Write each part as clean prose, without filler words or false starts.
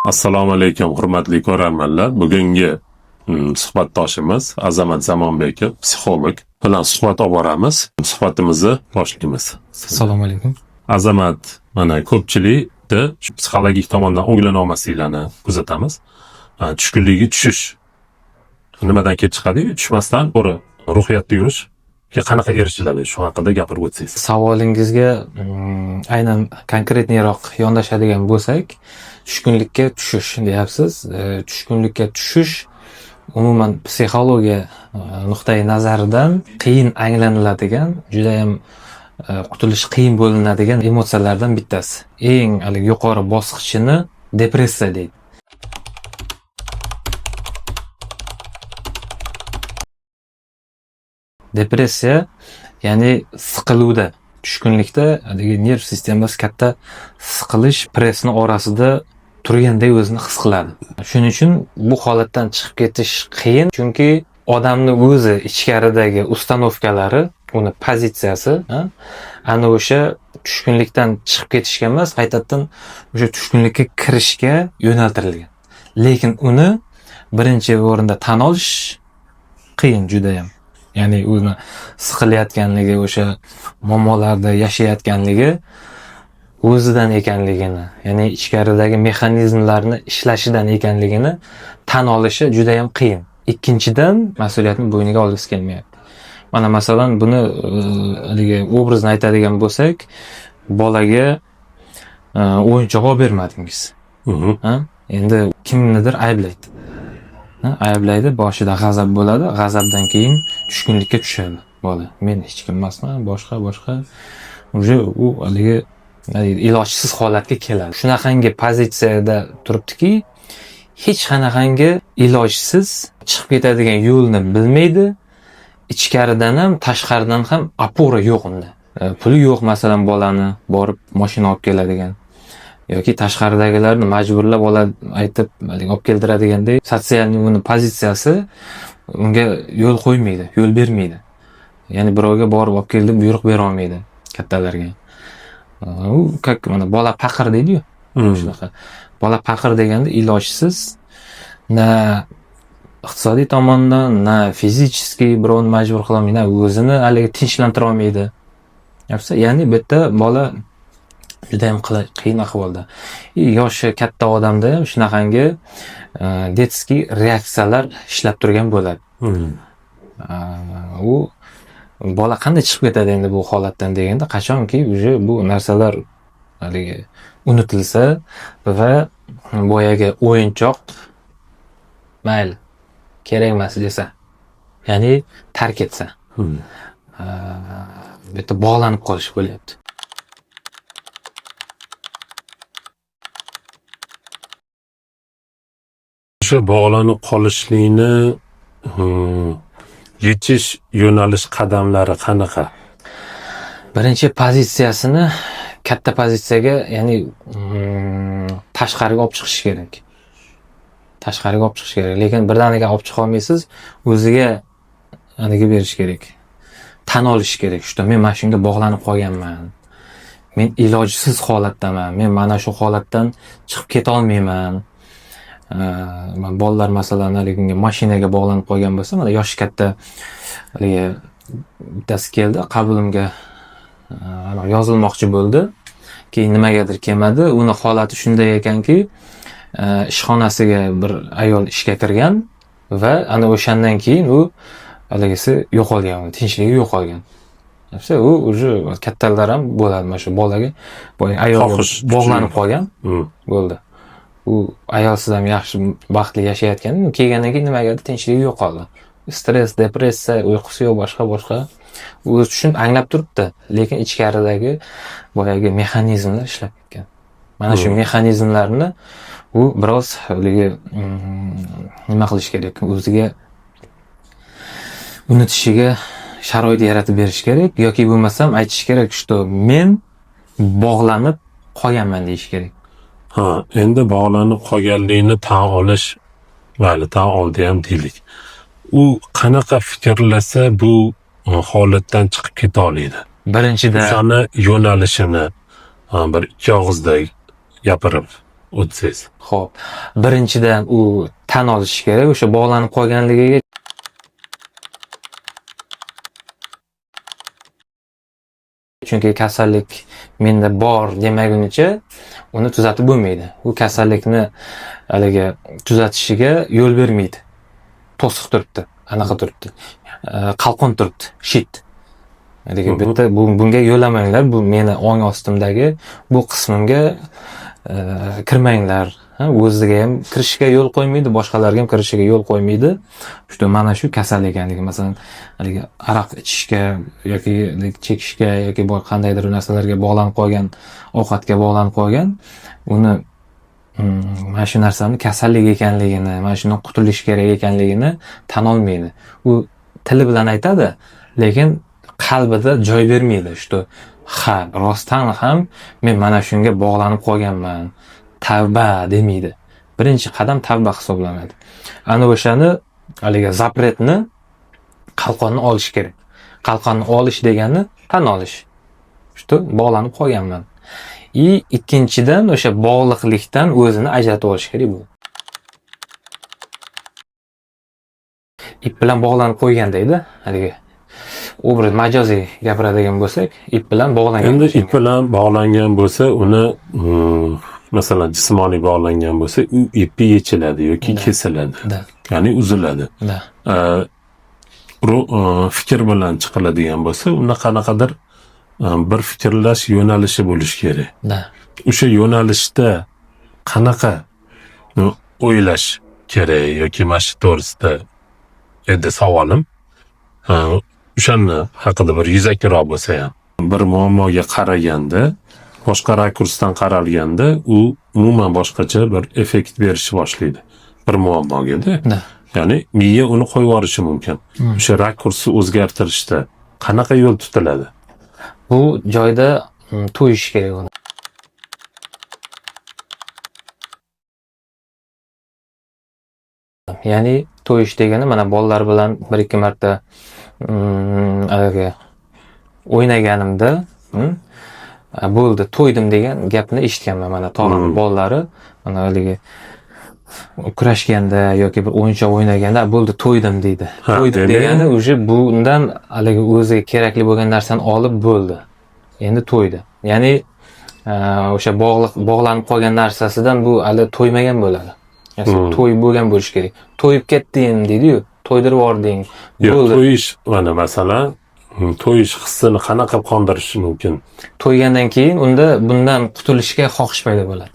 Assalomu alaykum hurmatli ko'rarmanlar. Bugungi suhbatdoshimiz Azamat Zamonbekov, psixolog bilan suhbat olib boramiz. Suhbatimizni boshlaymiz. Assalomu alaykum. Azamat, mana ko'pchilikda psixologik tomondan o'nglana olmasliklarini kuzatamiz. Tushkunligi tushish. Nimadan kelib chiqadi? Tushmasdan to'g'ri ruhiyatda yurish qanaqa erishiladi? Shu haqida gapirib o'tsangiz. Savolingizga aynan konkretniroq yondashadigan bo'lsak, tushkunlikka tushish deyapsiz. Tushkunlikka tushish umuman psixologiya nuqtai nazaridan qiyin anglaniladigan, juda ham qutulish qiyin bo'linadigan emotsiyalardan bittasi. Eng yuqori bosqichini depressiya deydi. Depressiya ya'ni siqiluvda, tushkunlikda nerv sistemasi katta siqilish pressni orasida turganday o'zini his qiladi. Shuning uchun bu holatdan chiqib ketish qiyin, chunki odamni o'zi ichkaridagi ustanovkalari, uni pozitsiyasi ana o'sha tushkunlikdan chiqib ketishga emas, qaytadan o'sha tushkunlikka kirishga yo'naltirilgan. Lekin uni birinchi o'rinda tan olish qiyin juda ham. Ya'ni uni siqilayotganligi, o'sha muammolarda yashayotganligi o'zidan ekanligini, ya'ni ichkaridagi mexanizmlarni ishlashidan ekanligini tan olishi juda ham qiyin. Ikkinchidan, mas'uliyatni bo'yniga olgisi kelmayapti. Mana masalan, buni obrazni aytadigan bo'lsak, bolaga o'yinchoq olib bermadingiz. Endi kimnidir ayblaydi. Ayblaydi, boshida g'azab bo'ladi, g'azabdan keyin tushkunlikka tushadi bola. Men hech kim emasman, boshqa u ilojsiz holatga keladi. Shunaqangi pozitsiyada turibdiki, hech qanaqangi ilojsiz chiqib ketadigan yo'lni bilmaydi. Ichkaridan ham, tashqaridan ham opora yo'q unda. Puli yo'q masalan bolani borib mashina olib keladigan yoki tashqaridagilarni majburlab aytib olib keltiradigandek sotsialniy uni pozitsiyasi unga yo'l qo'ymaydi, yo'l bermaydi. Ya'ni birovga borib olib kel deb buyruq bera olmaydi kattalarga. U mana bola paqir deydi-yu. Shunaqa. Bola paqir deganda ilojsiz, na iqtisodiy tomondan, na fizически birovni majbur qila olmaydi, o'zini haligi tinchlantira olmaydi. Ya'ni bu yerda bola juda ham qiyin ahvolda. Yoshi katta odamda ham shunaqangi detskiy reaksiyalar ishlab turgan bo'ladi. U bola qanday chiqib ketadi endi bu holatdan deganda, qachonki bu narsalar unutilsa va boyaga o'yinchoq mayli kerak emas desa, ya'ni tark etsa. Bu yerda bog'lanib qolish bo'lyapti. O'sha bog'lanib qolishlikni yechish yo'nalish qadamlari qanaqa? Birinchi pozitsiyasini katta pozitsiyaga, ya'ni tashqariga olib chiqish kerak. Tashqariga olib chiqish kerak. Lekin birdaniga olib chiqa olmaysiz, o'ziga berish kerak. Tan olish kerak. Men mana shunga bog'lanib qolganman. Men ilojsiz holatdaman. Men mana shu holatdan chiqib keta olmayman. Bolalar masalan mashinaga bog'lanib qolgan bo'lsa, mana yoshi katta bittasi keldi, qabulimga yozilmoqchi bo'ldi. Keyin nimagadir kelmadi. Uni holati shunday ekanki, ishxonasiga bir ayol ishga kirgan va ana o'shandan keyin u yo'qolgan, tinchligi yo'qolgan. U уже kattalar ham bo'ladi, mana shu bolaga ayolga bog'lanib qolgan bo'ldi. U ayolsiz ham yaxshi baxtli yashayotgan, kelgandan keyin nimagadir tinchligi yo'qoldi. Stress, depressiya, uyqusi yo'q, boshqa. U tushunib anglab turibdi, lekin ichkaridagi boyagi mexanizmlar ishlab ketgan. Mana shu mexanizmlarni u biroz nima qilish kerak, o'ziga unutishiga sharoit yaratib berish kerak yoki bo'lmasam aytish kerak, men bog'lanib qolganman deyish kerak. Endi bog'lanib qolganlikni tan olish, tan oldi ham deylik. U qanaqa fikrlasa bu holatdan chiqib keta oladi? Birinchidan o'shani yo'nalishini bir ikki og'izda gapirib o'tsangiz. Xo'p. Birinchidan u tan olishi kerak, o'sha bog'lanib qolganligiga chunki kasallik menda bor demagunicha uni tuzatib bo'lmaydi. U kasallikni haligi tuzatishiga yo'l bermaydi. To'siq turibdi, anaqa turibdi. Qalqon turibdi, shit. Haligi bitta bunga yo'lamanglar, bu meni ong ostimdagi bu qismimga kirmanglar. O'ziga ham kirishga yo'l qo'ymaydi, boshqalarga ham kirishiga yo'l qo'ymaydi. Mana shu kasal ekanligi, masalan, haligi aroq ichishga yoki chekishga yoki qandaydir narsalarga bog'lanib qolgan, ovqatga bog'lanib qolgan, uni mana shu narsani kasallik ekanligini, mana shundan qutulish kerak ekanligini tan olmaydi. U tili bilan aytadi, lekin qalbida joy bermaydi. Ha, rostdan ham men mana shunga bog'lanib qolganman. Tavba demaydi. Birinchi qadam tavba hisoblanadi. Ana o'shani haligi zapretni, qalqonni olish kerak. Qalqonni olish degani tan olish. Bog'lanib qolganman. Ikkinchidan o'sha bog'liqlikdan o'zini ajratib olish kerak bu. Ip bilan bog'lanib qo'ygandayda, haligi obraz majoziy gapiradigan bo'lsak, ip bilan bog'langan. Endi ip bilan bog'langan bo'lsa, uni masalan jismoniy bog'langan bo'lsa, u ipi yechiladi yoki kesiladi. Ya'ni uziladi. Fikr bilan chiqiladigan bo'lsa, unda qanaqadir bir fikrlash yo'nalishi bo'lishi kerak. O'sha yo'nalishda qanaqa o'ylash kerak yoki mana shu to'g'risida edi savolim. O'shani haqida bir yuzakroq bo'lsa ham, bir muammoga qaraganda, boshqa rakursdan qaralganda, u umuman boshqacha bir effekt berishni boshlaydi. Bir muammoga-da. Ya'ni miya uni qo'yib yuborishi mumkin. O'sha rakursni o'zgartirishda qanaqa yo'l tutiladi? Bu joyda to'yish kerak uni. Ya'ni to'yish degani mana bolalar bilan 1-2 marta o'ynaganimda bo'ldi, to'ydim degan gapni eshitganman. Mana tog'am bolalari mana haligi kurashganda yoki bir o'yinchoq o'ynaganda bo'ldi, to'ydim deydi. To'ydim degani o'sha bundan haligi o'ziga kerakli bo'lgan narsani olib bo'ldi. Endi to'ydi. Ya'ni o'sha bog'lanib qolgan narsasidan bu hali to'ymagan bo'ladi. To'yib bo'lgan bo'lish kerak. To'yib ketdim deydi-yu, to'ydirib yubording. Bo'ldi. To'yish, mana masalan, to'yish hissini qanaqa qondirish mumkin? To'ygandan keyin unda bundan qutulishga xohish paydo bo'ladi.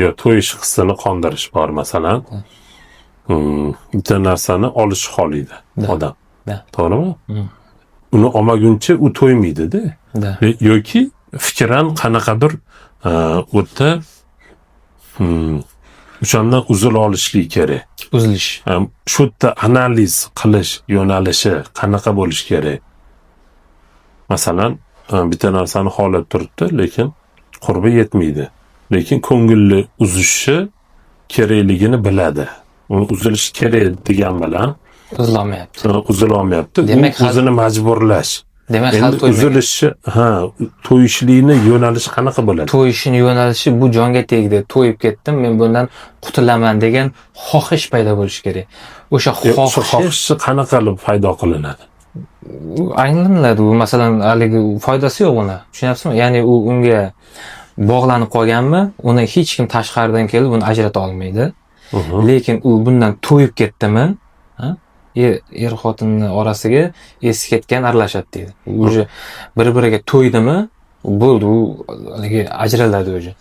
Yo'q, to'yish hissini qondirish bor masalan. Bitta narsani olish xohlaydi odam. To'g'rimi? Uni olmaguncha u to'ymaydi-da. Yoki fikran qanaqadir o'tda o'shandan uzil olishlik kerak. Uzilish. Shu yerda analiz qilish yo'nalishi qanaqa bo'lishi kerak? Masalan, bitta narsani xohlab turibdi, lekin qurbi yetmaydi. Lekin ko'ngilli uzishi kerakligini biladi. Uni uzilish kerak degan bilan uzilolmayapti. Demak, o'zini majburlash. Demak, hal to'ymagan. Uzilishi, to'yishlikni yo'nalishi qanaqa bo'ladi? To'yishning yo'nalishi bu jonga tegdi, to'yib ketdim, men bundan qutulaman degan xohish paydo bo'lishi kerak. O'sha xohish qanaqa qilib paydo qilinadi? Anglanadi u, masalan, haligi foydasi yo'q uni. Tushunyapsizmi? Ya'ni u unga bog'lanib qolganmi, uni hech kim tashqaridan kelib uni ajrata olmaydi. Lekin u bundan to'yib ketdimi, er xotinni orasiga esi ketgan aralashadi deydi. O'sha bir-biriga to'ydimi, bo'ldi, u haligi ajraladi o'sha.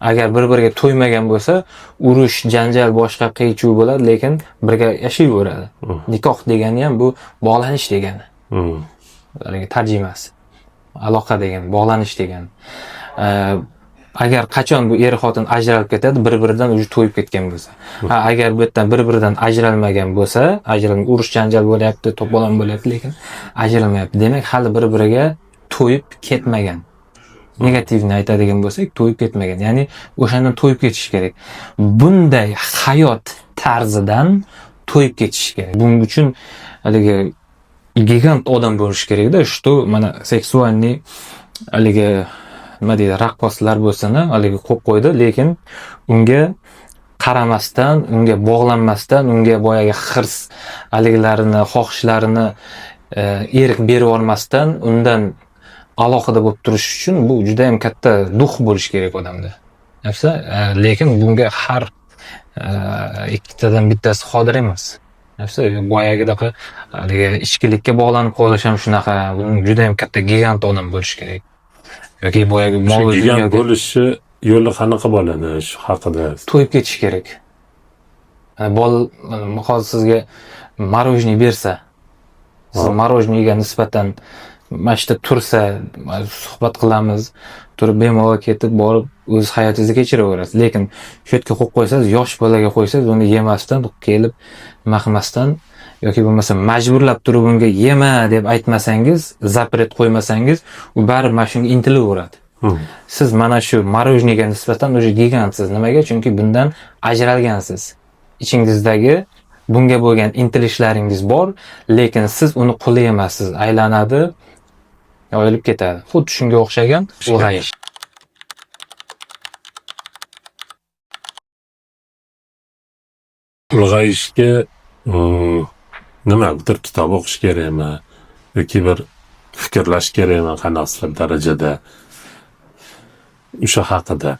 Agar bir-biriga to'ymagan bo'lsa, urush, janjal, boshqa qiy-chuv bo'ladi, lekin birga yashayveradi. Nikoh degani ham bu bog'lanish degani. Haligi tarjimasi. Aloqa degani, bog'lanish degani. Agar qachon bu er xotin ajralib ketadi, bir-biridan o'zi to'yib ketgan bo'lsa. Agar bu yerdan bir-biridan ajralmagan bo'lsa, urush janjal bo'lyapti, to'polon bo'lyapti, lekin ajralmayapti. Demak, hali bir-biriga to'yib ketmagan. Negativni aytadigan bo'lsak, to'yib ketmagan. Ya'ni o'shandan to'yib ketish kerak. Bunday hayot tarzidan to'yib ketish kerak. Buning uchun haligi gigant odam bo'lish kerak-da, mana seksualniy haligi nima deydi, raqqoslar bo'lsin, haligi qo'yib qo'ydi, lekin unga qaramasdan, unga bog'lanmasdan, unga boyagi hirs haligilarini, xohishlarini erik berib olmasdan, undan alohida bo'lib turish uchun bu juda ham katta duh bo'lish kerak odamda. Nafsa, lekin bunga har ikkitadan bittasi qodir emas. Nafsa, boyagidaqa haligi ichkilikka bog'lanib qolish ham shunaqa, juda ham katta gigant odam bo'lish kerak. Yoki boyagi mol gigant bo'lishi yo'li qanaqa bo'ladi shu haqida? To'yib ketish kerak. Hozir sizga marojniy bersa, siz marojniyga nisbatan mana shu tursa, suhbat qilamiz, turib bemalol ketib borib o'z hayotingizni kechiraverasiz. Lekin shu yerga qo'yib qo'ysangiz, yosh bolaga qo'ysangiz, uni yemasdan, kelib nima qilmasdan yoki bo'lmasa majburlab turib unga yema deb aytmasangiz, zapret qo'ymasangiz, u baribir mana shunga intilaveradi. Siz mana shu marojniyga nisbatan o'sha gigantsiz. Nimaga? Chunki bundan ajralgansiz. Ichingizdagi bunga bo'lgan intilishlaringiz bor, lekin siz uni quli emassiz. Aylanadi, yoyilib ketadi. Xuddi shunga o'xshagan ulg'ayish. Ulg'ayishga nima, bir kitob o'qish kerakmi yoki bir fikrlash kerakmi qanaqasidir darajada o'sha haqida?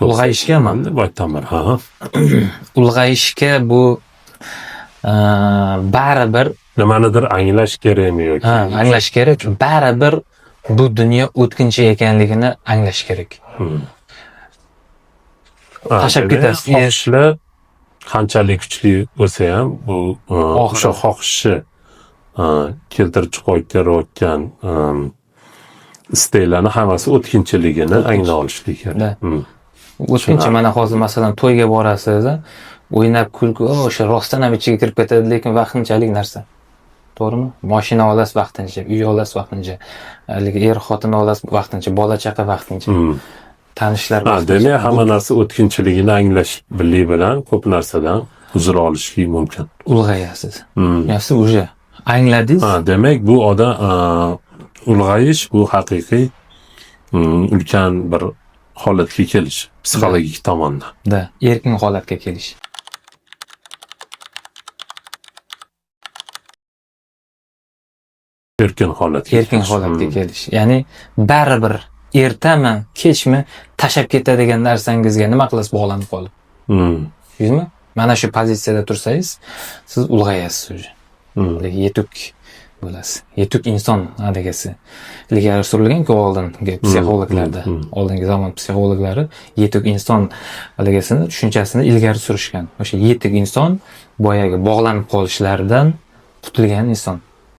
Ulg'ayishgami? deb aytaman. Ha. Ulg'ayishga bu baribir Nimanidir anglash kerakmi yoki? anglash kerak. Baribir bu dunyo o'tkinchi ekanligini anglash kerak. Tashab ketasiz. Xohishlar qanchalik kuchli bo'lsa ham bu o'sha xohishi keltirib chiqayotgan istaklarni hammasi o'tkinchiligini anglab olishlik kerak. O'tkinchi, mana hozir masalan to'yga borasiz, o'ynab kulgu, o'sha rostdan ham ichiga kirib ketadi, lekin vaqtinchalik narsa. To'g'rimi? Mashina olasiz vaqtincha, uy olasiz vaqtincha, er xotin olasiz vaqtincha, bola chaqa vaqtincha. Tanishlar vaqtincha. Demak, hamma narsa o'tkinchiligini anglash birlik bilan ko'p narsadan uzr olishlik mumkin. Ulg'ayasiz. Siz o'sha angladingiz. Demak, bu odam ulg'ayish bu haqiqiy ulkan bir holatga kelish, psixologik tomondan. Erkin holatga kelish. Erkin holatga kelish. Ya'ni baribir ertami, kechmi tashab ketadigan narsangizga nima qilasiz bog'lanib qolib. Tushundingizmi? Mana shu pozitsiyada tursangiz, siz ulg'ayasiz o'sha. Yetuk bo'lasiz. Yetuk inson adagasi. Ilgari surilgan-ku oldingi psixologlarda, oldingi zamon psixologlari yetuk inson adagasini tushunchasini ilgari surishgan. O'sha yetuk inson boyagi bog'lanib qolishlaridan qutulgan inson.